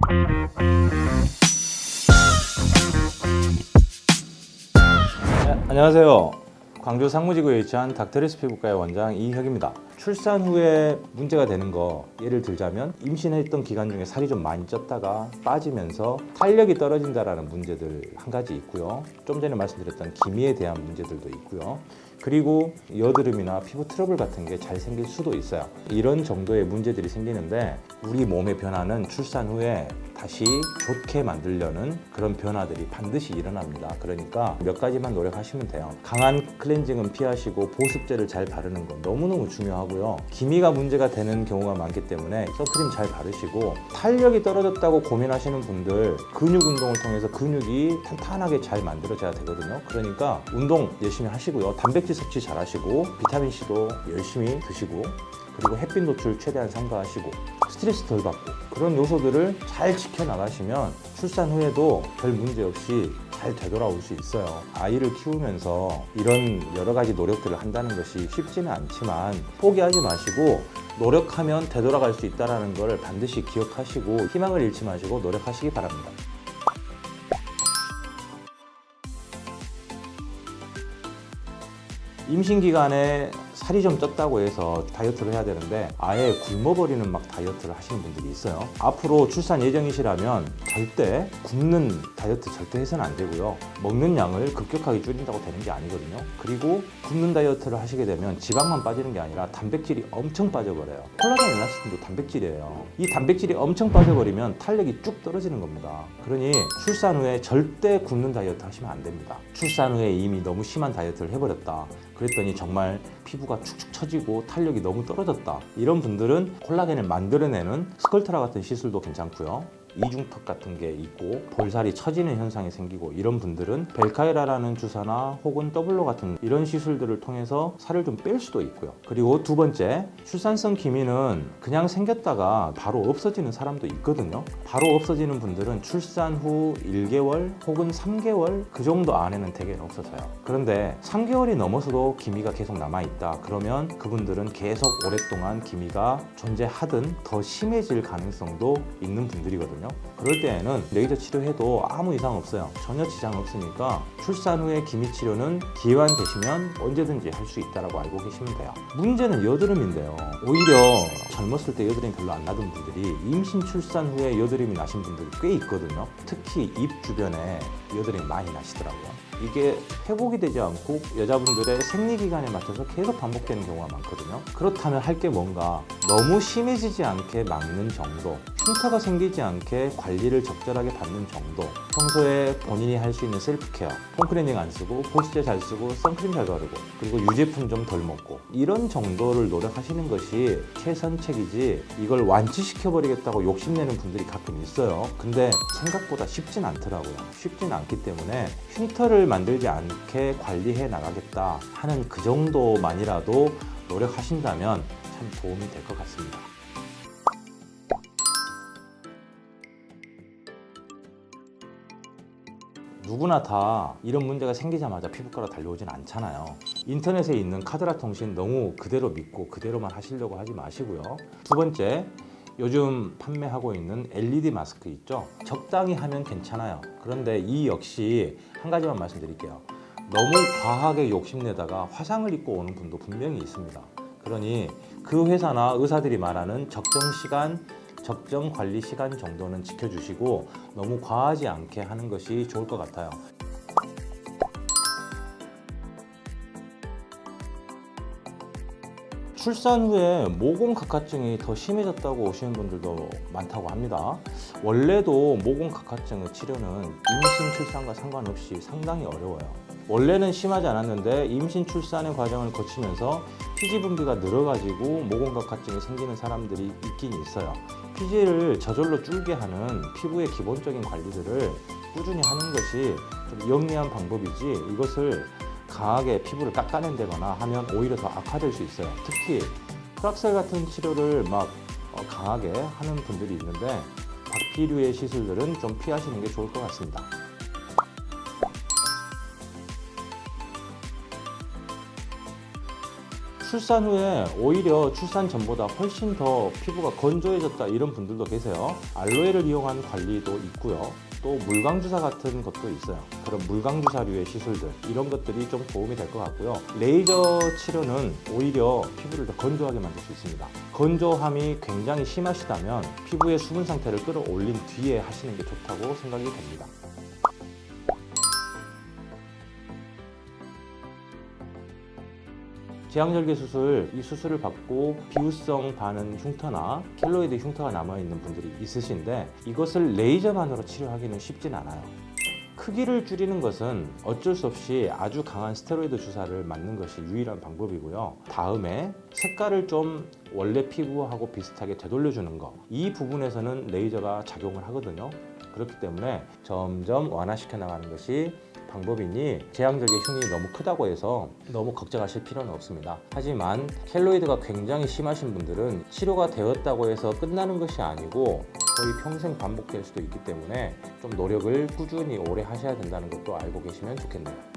네, 안녕하세요. 광주 상무지구에 위치한 닥터리스 피부과의 원장 이혁입니다. 출산 후에 문제가 되는 거 예를 들자면 임신했던 기간 중에 살이 좀 많이 쪘다가 빠지면서 탄력이 떨어진다라는 문제들 한 가지 있고요. 좀 전에 말씀드렸던 기미에 대한 문제들도 있고요. 그리고 여드름이나 피부 트러블 같은 게 잘 생길 수도 있어요. 이런 정도의 문제들이 생기는데 우리 몸의 변화는 출산 후에 다시 좋게 만들려는 그런 변화들이 반드시 일어납니다. 그러니까 몇 가지만 노력하시면 돼요. 강한 클렌징은 피하시고 보습제를 잘 바르는 건 너무너무 중요하고요. 기미가 문제가 되는 경우가 많기 때문에 선크림 잘 바르시고, 탄력이 떨어졌다고 고민하시는 분들 근육 운동을 통해서 근육이 탄탄하게 잘 만들어져야 되거든요. 그러니까 운동 열심히 하시고요. 단백질 섭취 잘 하시고 비타민C도 열심히 드시고, 그리고 햇빛 노출 최대한 삼가하시고 스트레스 덜 받고, 그런 요소들을 잘 지켜나가시면 출산 후에도 별 문제 없이 잘 되돌아올 수 있어요. 아이를 키우면서 이런 여러 가지 노력들을 한다는 것이 쉽지는 않지만 포기하지 마시고 노력하면 되돌아갈 수 있다는 걸 반드시 기억하시고 희망을 잃지 마시고 노력하시기 바랍니다. 임신 기간에 살이 좀 쪘다고 해서 다이어트를 해야 되는데 아예 굶어버리는 막 다이어트를 하시는 분들이 있어요. 앞으로 출산 예정이시라면 절대 굶는 다이어트 절대 해서는 안 되고요. 먹는 양을 급격하게 줄인다고 되는 게 아니거든요. 그리고 굶는 다이어트를 하시게 되면 지방만 빠지는 게 아니라 단백질이 엄청 빠져버려요. 콜라겐 엘라스틴도 단백질이에요. 이 단백질이 엄청 빠져버리면 탄력이 쭉 떨어지는 겁니다. 그러니 출산 후에 절대 굶는 다이어트 하시면 안 됩니다. 출산 후에 이미 너무 심한 다이어트를 해버렸다, 그랬더니 정말 피부가 축축 처지고 탄력이 너무 떨어졌다, 이런 분들은 콜라겐을 만들어내는 스컬트라 같은 시술도 괜찮고요. 이중턱 같은 게 있고 볼살이 처지는 현상이 생기고, 이런 분들은 벨카이라라는 주사나 혹은 더블로 같은 이런 시술들을 통해서 살을 좀 뺄 수도 있고요. 그리고 두 번째, 출산성 기미는 그냥 생겼다가 바로 없어지는 사람도 있거든요. 바로 없어지는 분들은 출산 후 1개월 혹은 3개월 그 정도 안에는 대개는 없어져요. 그런데 3개월이 넘어서도 기미가 계속 남아있다, 그러면 그분들은 계속 오랫동안 기미가 존재하든 더 심해질 가능성도 있는 분들이거든요. 그럴 때에는 레이저 치료해도 아무 이상 없어요. 전혀 지장 없으니까 출산 후에 기미 치료는 기회만 되시면 언제든지 할 수 있다고 알고 계시면 돼요. 문제는 여드름인데요. 오히려 젊었을 때 여드름이 별로 안 나던 분들이 임신 출산 후에 여드름이 나신 분들이 꽤 있거든요. 특히 입 주변에 여드름이 많이 나시더라고요. 이게 회복이 되지 않고 여자분들의 생리기간에 맞춰서 계속 반복되는 경우가 많거든요. 그렇다면 할 게 뭔가, 너무 심해지지 않게 막는 정도, 흉터가 생기지 않게 관리를 적절하게 받는 정도, 평소에 본인이 할 수 있는 셀프케어, 폼클렌징 안 쓰고 보습제 잘 쓰고 선크림 잘 바르고, 그리고 유제품 좀 덜 먹고, 이런 정도를 노력하시는 것이 최선책이지, 이걸 완치시켜버리겠다고 욕심내는 분들이 가끔 있어요. 근데 생각보다 쉽진 않더라고요. 쉽진 않기 때문에 흉터를 만들지 않게 관리해 나가겠다 하는 그 정도만이라도 노력하신다면 참 도움이 될 것 같습니다. 누구나 다 이런 문제가 생기자마자 피부과로 달려오진 않잖아요. 인터넷에 있는 카드라 통신 너무 그대로 믿고 그대로만 하시려고 하지 마시고요. 두 번째, 요즘 판매하고 있는 LED 마스크 있죠? 적당히 하면 괜찮아요. 그런데 이 역시 한 가지만 말씀드릴게요. 너무 과하게 욕심내다가 화상을 입고 오는 분도 분명히 있습니다. 그러니 그 회사나 의사들이 말하는 적정 시간, 적정 관리 시간 정도는 지켜주시고 너무 과하지 않게 하는 것이 좋을 것 같아요. 출산 후에 모공각화증이 더 심해졌다고 오시는 분들도 많다고 합니다. 원래도 모공각화증의 치료는 임신 출산과 상관없이 상당히 어려워요. 원래는 심하지 않았는데 임신 출산의 과정을 거치면서 피지 분비가 늘어가지고 모공각화증이 생기는 사람들이 있긴 있어요. 피지를 저절로 줄게 하는 피부의 기본적인 관리들을 꾸준히 하는 것이 좀 영리한 방법이지, 이것을 강하게 피부를 깎아낸다거나 하면 오히려 더 악화될 수 있어요. 특히 프락셀 같은 치료를 막 강하게 하는 분들이 있는데 박피류의 시술들은 좀 피하시는 게 좋을 것 같습니다. 출산 후에 오히려 출산 전보다 훨씬 더 피부가 건조해졌다 이런 분들도 계세요. 알로에를 이용한 관리도 있고요. 또 물광주사 같은 것도 있어요. 그런 물광주사류의 시술들 이런 것들이 좀 도움이 될 것 같고요. 레이저 치료는 오히려 피부를 더 건조하게 만들 수 있습니다. 건조함이 굉장히 심하시다면 피부의 수분 상태를 끌어올린 뒤에 하시는 게 좋다고 생각이 됩니다. 제왕절개 수술, 이 수술을 받고 비후성 반응 흉터나 켈로이드 흉터가 남아있는 분들이 있으신데 이것을 레이저만으로 치료하기는 쉽진 않아요. 크기를 줄이는 것은 어쩔 수 없이 아주 강한 스테로이드 주사를 맞는 것이 유일한 방법이고요. 다음에 색깔을 좀 원래 피부하고 비슷하게 되돌려주는 거, 이 부분에서는 레이저가 작용을 하거든요. 그렇기 때문에 점점 완화시켜 나가는 것이 방법이니 제왕절개 흉이 너무 크다고 해서 너무 걱정하실 필요는 없습니다. 하지만 켈로이드가 굉장히 심하신 분들은 치료가 되었다고 해서 끝나는 것이 아니고 거의 평생 반복될 수도 있기 때문에 좀 노력을 꾸준히 오래 하셔야 된다는 것도 알고 계시면 좋겠네요.